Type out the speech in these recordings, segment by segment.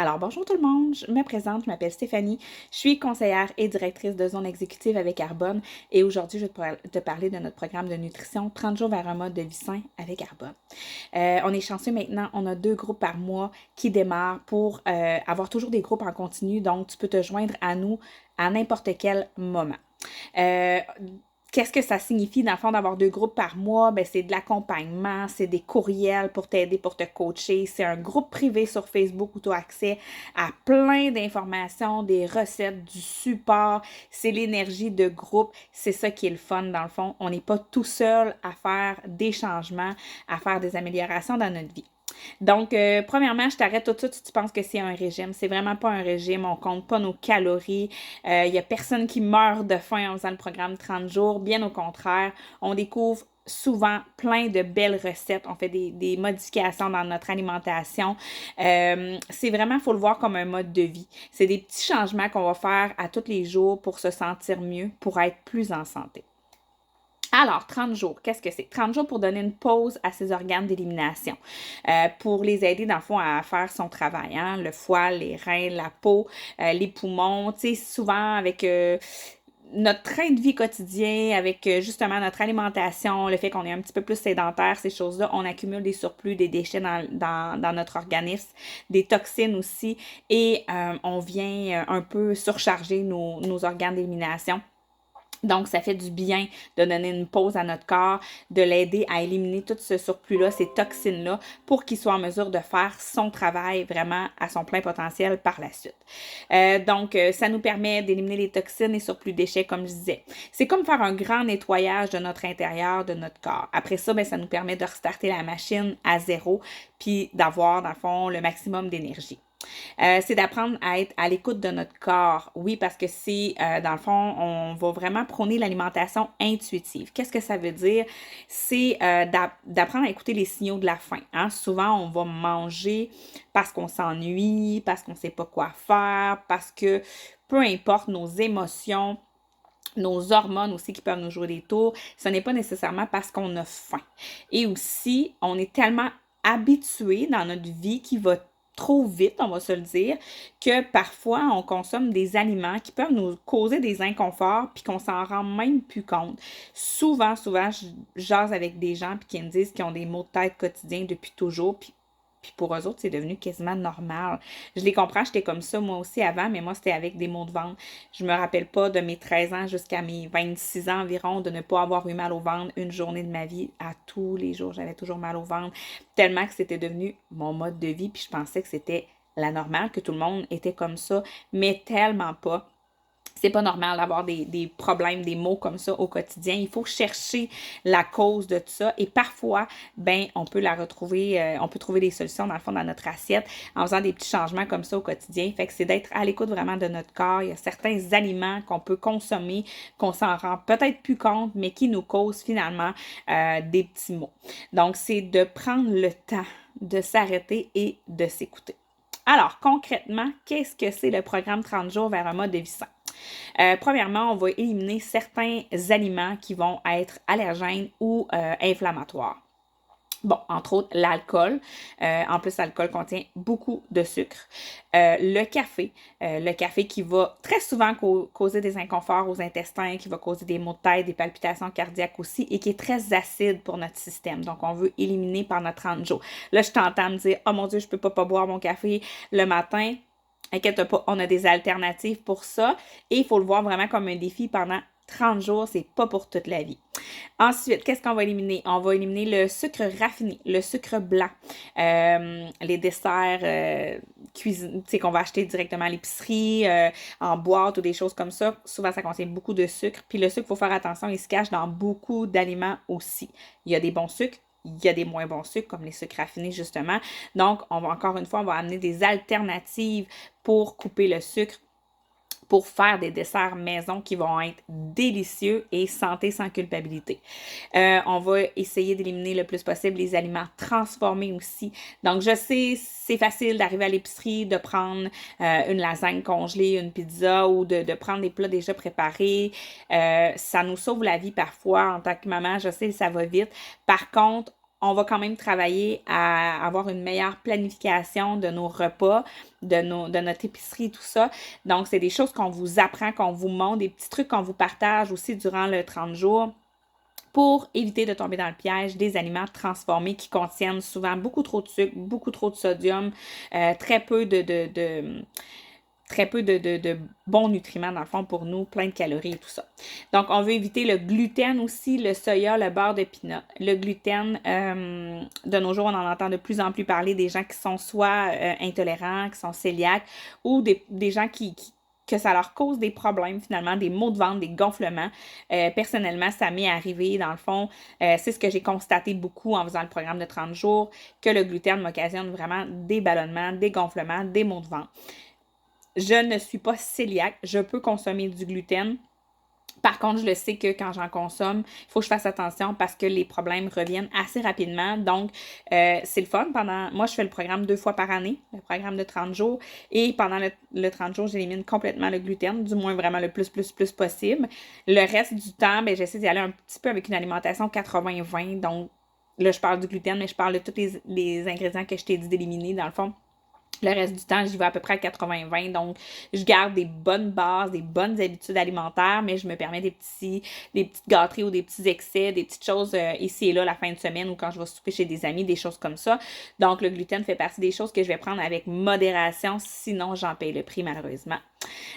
Alors, bonjour tout le monde, je me présente, je m'appelle Stéphanie, je suis conseillère et directrice de zone exécutive avec Arbonne et aujourd'hui, je vais te parler de notre programme de nutrition 30 jours vers un mode de vie sain avec Arbonne. On est chanceux maintenant, on a 2 groupes par mois qui démarrent pour avoir toujours des groupes en continu, donc tu peux te joindre à nous à n'importe quel moment. Euh, Qu'est-ce que ça signifie, dans le fond, d'avoir 2 groupes par mois? Ben, c'est de l'accompagnement, c'est des courriels pour t'aider, pour te coacher. C'est un groupe privé sur Facebook où tu as accès à plein d'informations, des recettes, du support. C'est l'énergie de groupe. C'est ça qui est le fun, dans le fond. On n'est pas tout seul à faire des changements, à faire des améliorations dans notre vie. Donc, premièrement, je t'arrête tout de suite si tu penses que c'est un régime. C'est vraiment pas un régime. On compte pas nos calories. Il y a personne qui meurt de faim en faisant le programme 30 jours. Bien au contraire, on découvre souvent plein de belles recettes. On fait des modifications dans notre alimentation. C'est vraiment, il faut le voir comme un mode de vie. C'est des petits changements qu'on va faire à tous les jours pour se sentir mieux, pour être plus en santé. Alors, 30 jours, qu'est-ce que c'est? 30 jours pour donner une pause à ses organes d'élimination, pour les aider, dans le fond, à faire son travail, hein? Le foie, les reins, la peau, les poumons, tu sais, souvent avec notre train de vie quotidien, avec justement notre alimentation, le fait qu'on est un petit peu plus sédentaire, ces choses-là, on accumule des surplus, des déchets dans notre organisme, des toxines aussi, et on vient un peu surcharger nos organes d'élimination. Donc, ça fait du bien de donner une pause à notre corps, de l'aider à éliminer tout ce surplus-là, ces toxines-là, pour qu'il soit en mesure de faire son travail vraiment à son plein potentiel par la suite. Ça nous permet d'éliminer les toxines et surplus déchets, comme je disais. C'est comme faire un grand nettoyage de notre intérieur, de notre corps. Après ça, ça nous permet de restarter la machine à zéro, puis d'avoir, dans le fond, le maximum d'énergie. C'est d'apprendre à être à l'écoute de notre corps. Oui, parce que dans le fond, on va vraiment prôner l'alimentation intuitive. Qu'est-ce que ça veut dire? C'est d'apprendre à écouter les signaux de la faim. Hein? Souvent, on va manger parce qu'on s'ennuie, parce qu'on ne sait pas quoi faire, parce que peu importe nos émotions, nos hormones aussi qui peuvent nous jouer des tours, ce n'est pas nécessairement parce qu'on a faim. Et aussi, on est tellement habitué dans notre vie qui va trop vite, on va se le dire, que parfois on consomme des aliments qui peuvent nous causer des inconforts puis qu'on s'en rend même plus compte. Souvent, je jase avec des gens puis qui me disent qu'ils ont des maux de tête quotidiens depuis toujours puis pour eux autres, c'est devenu quasiment normal. Je les comprends, j'étais comme ça moi aussi avant, mais moi, c'était avec des maux de ventre. Je me rappelle pas de mes 13 ans jusqu'à mes 26 ans environ de ne pas avoir eu mal au ventre une journée de ma vie. À tous les jours, j'avais toujours mal au ventre, tellement que c'était devenu mon mode de vie, puis je pensais que c'était la normale, que tout le monde était comme ça, mais tellement pas. C'est pas normal d'avoir des problèmes, des maux comme ça au quotidien. Il faut chercher la cause de tout ça et parfois, on peut la retrouver, on peut trouver des solutions dans le fond dans notre assiette en faisant des petits changements comme ça au quotidien. Fait que c'est d'être à l'écoute vraiment de notre corps. Il y a certains aliments qu'on peut consommer, qu'on s'en rend peut-être plus compte, mais qui nous causent finalement des petits maux. Donc, c'est de prendre le temps de s'arrêter et de s'écouter. Alors, concrètement, qu'est-ce que c'est le programme 30 jours vers un mode de vie sain? Premièrement, on va éliminer certains aliments qui vont être allergènes ou inflammatoires. Bon, entre autres, l'alcool. En plus, l'alcool contient beaucoup de sucre. Le café qui va très souvent causer des inconforts aux intestins, qui va causer des maux de tête, des palpitations cardiaques aussi, et qui est très acide pour notre système. Donc, on veut éliminer pendant 30 jours. Là, je t'entends me dire, oh mon Dieu, je peux pas boire mon café le matin. Inquiète pas, on a des alternatives pour ça. Et il faut le voir vraiment comme un défi pendant 30 jours, c'est pas pour toute la vie. Ensuite, qu'est-ce qu'on va éliminer? On va éliminer le sucre raffiné, le sucre blanc, les desserts cuisine, tu sais, qu'on va acheter directement à l'épicerie, en boîte ou des choses comme ça. Souvent, ça contient beaucoup de sucre. Puis le sucre, il faut faire attention, il se cache dans beaucoup d'aliments aussi. Il y a des bons sucres, il y a des moins bons sucres, comme les sucres raffinés, justement. Donc, encore une fois, on va amener des alternatives pour couper le sucre, pour faire des desserts maison qui vont être délicieux et santé sans culpabilité. On va essayer d'éliminer le plus possible les aliments transformés aussi. Donc, je sais, c'est facile d'arriver à l'épicerie, de prendre une lasagne congelée, une pizza ou de prendre des plats déjà préparés. Ça nous sauve la vie parfois en tant que maman. Je sais, ça va vite. Par contre, on va quand même travailler à avoir une meilleure planification de nos repas, de notre épicerie, tout ça. Donc, c'est des choses qu'on vous apprend, qu'on vous montre, des petits trucs qu'on vous partage aussi durant le 30 jours pour éviter de tomber dans le piège des aliments transformés qui contiennent souvent beaucoup trop de sucre, beaucoup trop de sodium, très peu de bons nutriments, dans le fond, pour nous, plein de calories et tout ça. Donc, on veut éviter le gluten aussi, le soya, le beurre de pinot. Le gluten, de nos jours, on en entend de plus en plus parler des gens qui sont soit intolérants, qui sont cœliaques, ou des gens que ça leur cause des problèmes, finalement, des maux de ventre, des gonflements. Personnellement, ça m'est arrivé, dans le fond, c'est ce que j'ai constaté beaucoup en faisant le programme de 30 jours, que le gluten m'occasionne vraiment des ballonnements, des gonflements, des maux de ventre. Je ne suis pas cœliaque, je peux consommer du gluten. Par contre, je le sais que quand j'en consomme, il faut que je fasse attention parce que les problèmes reviennent assez rapidement. Donc, c'est le fun. Moi, je fais le programme 2 fois par année, le programme de 30 jours. Et pendant le 30 jours, j'élimine complètement le gluten, du moins vraiment le plus possible. Le reste du temps, ben, j'essaie d'y aller un petit peu avec une alimentation 80-20. Donc, là, je parle du gluten, mais je parle de tous les ingrédients que je t'ai dit d'éliminer, dans le fond. Le reste du temps, j'y vais à peu près à 80-20. Donc, je garde des bonnes bases, des bonnes habitudes alimentaires, mais je me permets des petites gâteries ou des petits excès, des petites choses ici et là la fin de semaine ou quand je vais souper chez des amis, des choses comme ça. Donc, le gluten fait partie des choses que je vais prendre avec modération, sinon j'en paye le prix malheureusement.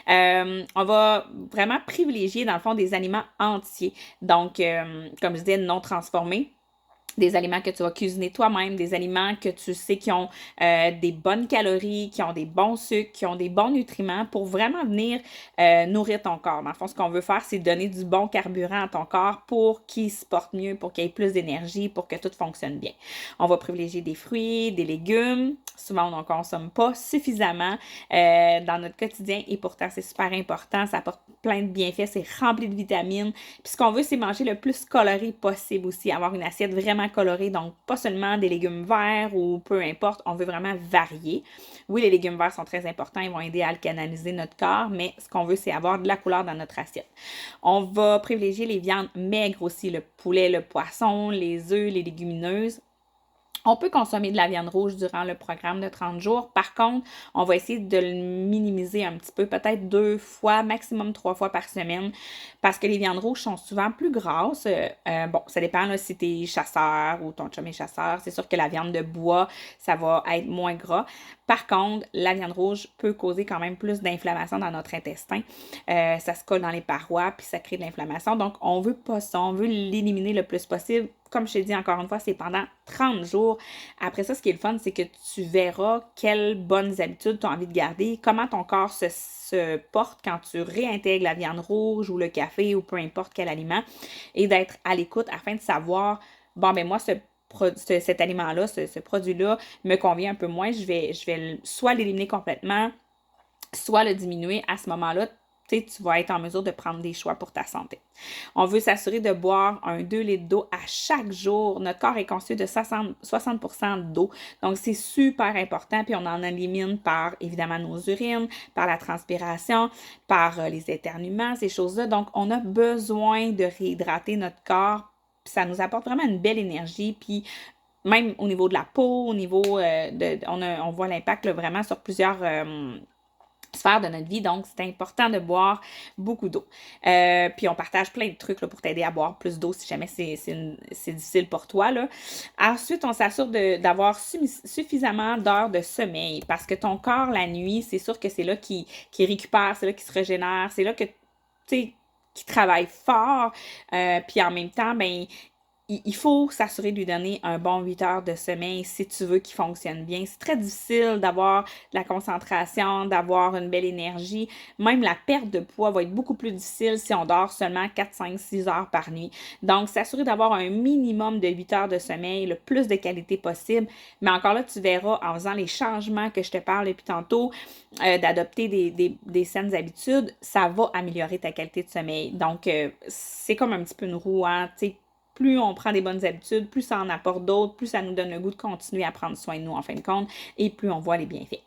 On va vraiment privilégier, dans le fond, des aliments entiers. Donc, comme je disais, non transformés. Des aliments que tu vas cuisiner toi-même, des aliments que tu sais qui ont des bonnes calories, qui ont des bons sucres, qui ont des bons nutriments pour vraiment venir nourrir ton corps. Dans le fond, ce qu'on veut faire, c'est donner du bon carburant à ton corps pour qu'il se porte mieux, pour qu'il ait plus d'énergie, pour que tout fonctionne bien. On va privilégier des fruits, des légumes. Souvent, on n'en consomme pas suffisamment dans notre quotidien et pourtant, c'est super important. Ça apporte plein de bienfaits, c'est rempli de vitamines. Puis ce qu'on veut, c'est manger le plus coloré possible aussi, avoir une assiette vraiment colorée, donc pas seulement des légumes verts ou peu importe, on veut vraiment varier. Oui, les légumes verts sont très importants, ils vont aider à alcaliniser notre corps, mais ce qu'on veut, c'est avoir de la couleur dans notre assiette. On va privilégier les viandes maigres aussi, le poulet, le poisson, les œufs, les légumineuses. On peut consommer de la viande rouge durant le programme de 30 jours. Par contre, on va essayer de le minimiser un petit peu, peut-être 2 fois, maximum 3 fois par semaine, parce que les viandes rouges sont souvent plus grasses. Bon, ça dépend là, si tu es chasseur ou ton chum est chasseur. C'est sûr que la viande de bois, ça va être moins gras. Par contre, la viande rouge peut causer quand même plus d'inflammation dans notre intestin. Ça se colle dans les parois, puis ça crée de l'inflammation. Donc, on veut pas ça. On veut l'éliminer le plus possible. Comme je t'ai dit encore une fois, c'est pendant 30 jours. Après ça, ce qui est le fun, c'est que tu verras quelles bonnes habitudes tu as envie de garder, comment ton corps se porte quand tu réintègres la viande rouge ou le café ou peu importe quel aliment, et d'être à l'écoute afin de savoir, bon, ben moi, cet aliment-là, ce produit-là me convient un peu moins, je vais soit l'éliminer complètement, soit le diminuer. À ce moment-là, tu vas être en mesure de prendre des choix pour ta santé. On veut s'assurer de boire un 2 litres d'eau à chaque jour. Notre corps est constitué de 60% d'eau. Donc, c'est super important. Puis, on en élimine par, évidemment, nos urines, par la transpiration, par les éternuements, ces choses-là. Donc, on a besoin de réhydrater notre corps. Puis, ça nous apporte vraiment une belle énergie. Puis, même au niveau de la peau, au niveau on voit l'impact là, vraiment sur plusieurs sphères de notre vie, donc c'est important de boire beaucoup d'eau. Puis on partage plein de trucs là, pour t'aider à boire plus d'eau si jamais c'est difficile pour toi. Là. Ensuite, on s'assure d'avoir suffisamment d'heures de sommeil parce que ton corps, la nuit, c'est sûr que c'est là qui récupère, c'est là qui se régénère, c'est là que, tu sais, qui travaille fort, puis en même temps, ben il faut s'assurer de lui donner un bon 8 heures de sommeil si tu veux qu'il fonctionne bien. C'est très difficile d'avoir de la concentration, d'avoir une belle énergie. Même la perte de poids va être beaucoup plus difficile si on dort seulement 4, 5, 6 heures par nuit. Donc, s'assurer d'avoir un minimum de 8 heures de sommeil, le plus de qualité possible. Mais encore là, tu verras en faisant les changements que je te parle depuis tantôt, d'adopter des saines habitudes, ça va améliorer ta qualité de sommeil. Donc, c'est comme un petit peu une roue, hein, tu sais. Plus on prend des bonnes habitudes, plus ça en apporte d'autres, plus ça nous donne le goût de continuer à prendre soin de nous en fin de compte et plus on voit les bienfaits.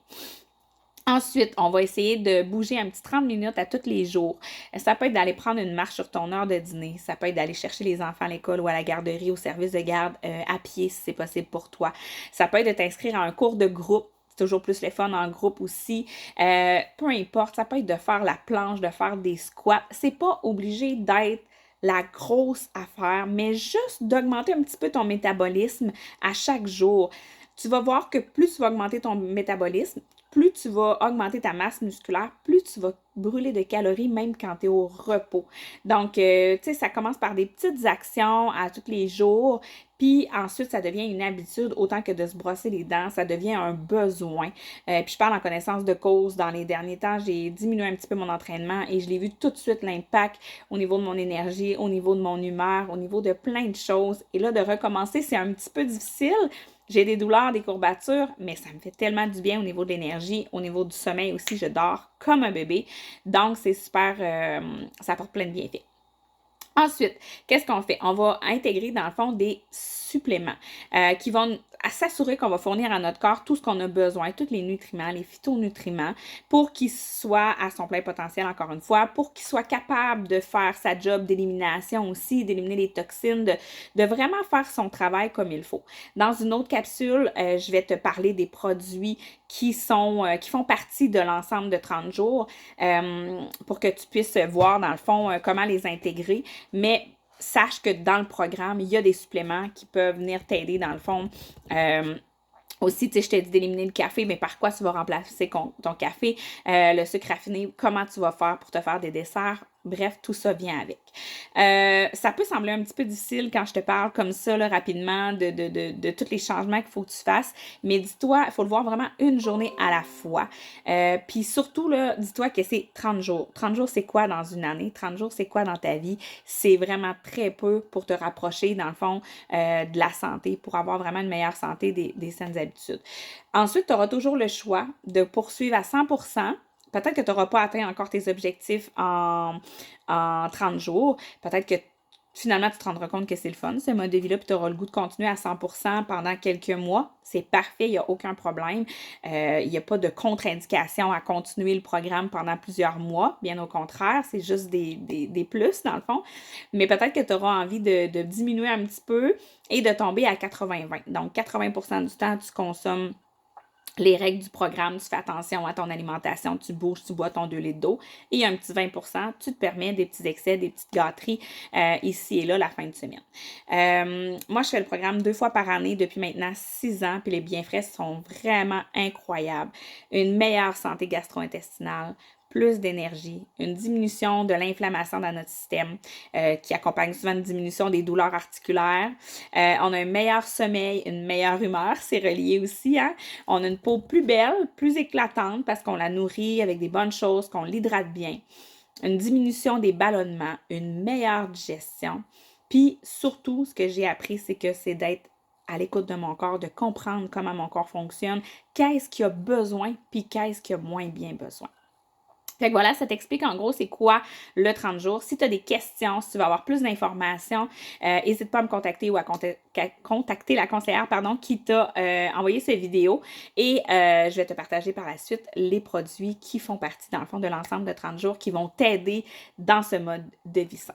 Ensuite, on va essayer de bouger un petit 30 minutes à tous les jours. Ça peut être d'aller prendre une marche sur ton heure de dîner. Ça peut être d'aller chercher les enfants à l'école ou à la garderie, au service de garde à pied si c'est possible pour toi. Ça peut être de t'inscrire à un cours de groupe. C'est toujours plus le fun en groupe aussi. Peu importe, ça peut être de faire la planche, de faire des squats. C'est pas obligé d'être la grosse affaire, mais juste d'augmenter un petit peu ton métabolisme à chaque jour. Tu vas voir que plus tu vas augmenter ton métabolisme, plus tu vas augmenter ta masse musculaire, plus tu vas brûler de calories même quand tu es au repos. Donc, tu sais, ça commence par des petites actions à tous les jours, puis ensuite, ça devient une habitude autant que de se brosser les dents, ça devient un besoin. Puis je parle en connaissance de cause. Dans les derniers temps, j'ai diminué un petit peu mon entraînement et je l'ai vu tout de suite l'impact au niveau de mon énergie, au niveau de mon humeur, au niveau de plein de choses. Et là, de recommencer, c'est un petit peu difficile. J'ai des douleurs, des courbatures, mais ça me fait tellement du bien au niveau de l'énergie, au niveau du sommeil aussi, je dors comme un bébé. Donc, c'est super, ça apporte plein de bienfaits. Ensuite, qu'est-ce qu'on fait? On va intégrer dans le fond des suppléments qui vont s'assurer qu'on va fournir à notre corps tout ce qu'on a besoin, tous les nutriments, les phytonutriments, pour qu'il soit à son plein potentiel, encore une fois, pour qu'il soit capable de faire sa job d'élimination aussi, d'éliminer les toxines, de vraiment faire son travail comme il faut. Dans une autre capsule, je vais te parler des produits qui font partie de l'ensemble de 30 jours pour que tu puisses voir, dans le fond, comment les intégrer. Mais sache que dans le programme, il y a des suppléments qui peuvent venir t'aider, dans le fond. Aussi, tu sais, je t'ai dit d'éliminer le café, mais par quoi tu vas remplacer ton café, le sucre raffiné, comment tu vas faire pour te faire des desserts. Bref, tout ça vient avec. Ça peut sembler un petit peu difficile quand je te parle comme ça, là, rapidement, de tous les changements qu'il faut que tu fasses, mais dis-toi, il faut le voir vraiment une journée à la fois. Puis surtout, là, dis-toi que c'est 30 jours. 30 jours, c'est quoi dans une année? 30 jours, c'est quoi dans ta vie? C'est vraiment très peu pour te rapprocher, dans le fond, de la santé, pour avoir vraiment une meilleure santé, des saines habitudes. Ensuite, tu auras toujours le choix de poursuivre à 100%. Peut-être que tu n'auras pas atteint encore tes objectifs en 30 jours. Peut-être que finalement, tu te rendras compte que c'est le fun, ce mode de vie-là, puis tu auras le goût de continuer à 100% pendant quelques mois. C'est parfait, il n'y a aucun problème. Il n'y a pas de contre-indication à continuer le programme pendant plusieurs mois. Bien au contraire, c'est juste des plus, dans le fond. Mais peut-être que tu auras envie de diminuer un petit peu et de tomber à 80-20. Donc, 80% du temps, tu consommes les règles du programme, tu fais attention à ton alimentation, tu bouges, tu bois ton 2 litres d'eau. Et un petit 20%, tu te permets des petits excès, des petites gâteries ici et là la fin de semaine. Moi, je fais le programme 2 fois par année depuis maintenant 6 ans, puis les bienfaits sont vraiment incroyables. Une meilleure santé gastro-intestinale, plus d'énergie, une diminution de l'inflammation dans notre système qui accompagne souvent une diminution des douleurs articulaires. On a un meilleur sommeil, une meilleure humeur, c'est relié aussi. Hein? On a une peau plus belle, plus éclatante parce qu'on la nourrit avec des bonnes choses, qu'on l'hydrate bien. Une diminution des ballonnements, une meilleure digestion. Puis surtout, ce que j'ai appris, c'est que c'est d'être à l'écoute de mon corps, de comprendre comment mon corps fonctionne, qu'est-ce qu'il a besoin, puis qu'est-ce qu'il a moins bien besoin. Fait que voilà, ça t'explique en gros c'est quoi le 30 jours. Si tu as des questions, si tu veux avoir plus d'informations, n'hésite pas à me contacter ou à contacter la conseillère qui t'a envoyé cette vidéo et je vais te partager par la suite les produits qui font partie dans le fond de l'ensemble de 30 jours qui vont t'aider dans ce mode de vie sain.